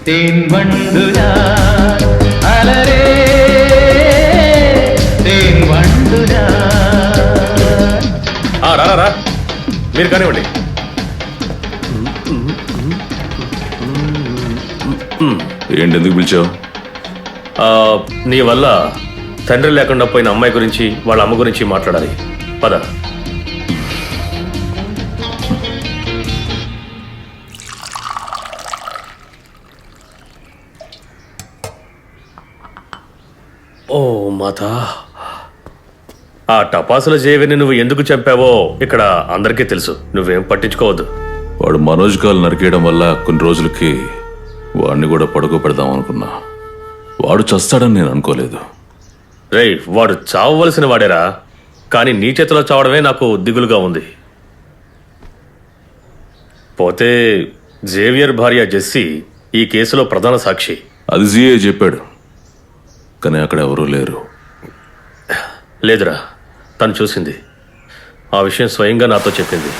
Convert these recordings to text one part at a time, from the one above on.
Tan వండులా అలరే tan వండులా. రా మీరు కానివ్వండి. ఏంటి, ఎందుకు పిలిచావు? నీ వల్ల తండ్రి లేకుండా పోయిన అమ్మాయి గురించి వాళ్ళ అమ్మ గురించి మాట్లాడాలి. పద. ఓ మాతా, ఆ టపాసుల జేవిని నువ్వు ఎందుకు చంపావో ఇక్కడ అందరికీ తెలుసు. నువ్వేం పట్టించుకోవద్దు. వాడు మనోజ్ కాలు నరికేయడం వల్ల కొన్ని రోజులకి వాడిని కూడా పడుకోబెడదాం అనుకున్నా. వాడు చస్తాడని నేను అనుకోలేదు. రేయ్, వాడు చావవలసిన వాడేరా, కానీ నీ చేతిలో చావడమే నాకు దిగులుగా ఉంది. పోతే జేవియర్ భార్య జెస్సీ ఈ కేసులో ప్రధాన సాక్షి. అది జీఏ చెప్పాడు, కానీ అక్కడ ఎవరూ లేరు. లేదురా, తను చూసింది. ఆ విషయం స్వయంగా నాతో చెప్పింది.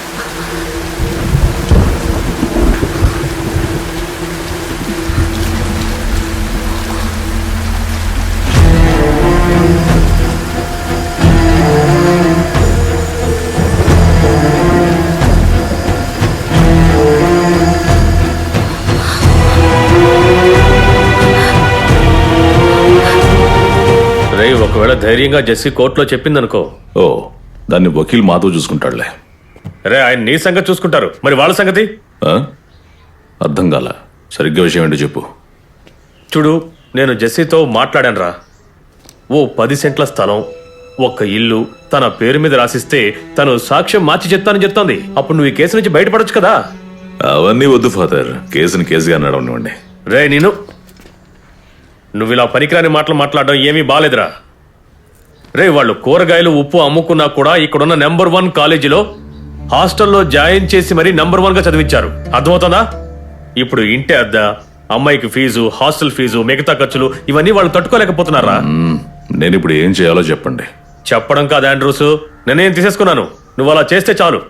ఒకవేళ ధైర్యంగా జెస్సీ కోర్టులో చెప్పిందనుకో. ఓ, దాన్ని వకీల్ మాతో చూసుకుంటాడులే. రే, ఆయన నీ సంగతి చూసుకుంటారు, మరి వాళ్ళ సంగతి? అర్థం కాల, సరిగ్గా విషయం ఏంటో చెప్పు. చూడు, నేను జెస్సీతో మాట్లాడానురా. ఓ 10 సెంట్ల స్థలం, ఒక్క ఇల్లు తన పేరు మీద రాసిస్తే తను సాక్ష్యం మార్చి చెప్తానని చెప్తోంది. అప్పుడు నువ్వు ఈ కేసు నుంచి బయటపడొచ్చు కదా. అవన్నీ వద్దు ఫాదర్, కేసుని కేసుగా నడవనివ్వండి. రే, నువ్వు ఇలా పనికిరాని మాటలు మాట్లాడడం ఏమీ బాలేదురా. రే, వాళ్ళు కూరగాయలు ఉప్పు అమ్ముకున్నా కూడా ఇక్కడున్న నెంబర్ 1 కాలేజీలో హాస్టల్లో జాయిన్ చేసి మరీ నెంబర్ 1 గా చదివించారు. అర్థమవుతుందా? ఇప్పుడు ఇంటి అద్దె, అమ్మాయికి ఫీజు, హాస్టల్ ఫీజు, మిగతా ఖర్చులు ఇవన్నీ వాళ్ళు తట్టుకోలేకపోతున్నారా? నేను ఇప్పుడు ఏం చేయాలో చెప్పండి. చెప్పడం కాదు ఆండ్రూస్, నేనేం తీసేసుకున్నాను. నువ్వు అలా చేస్తే చాలు.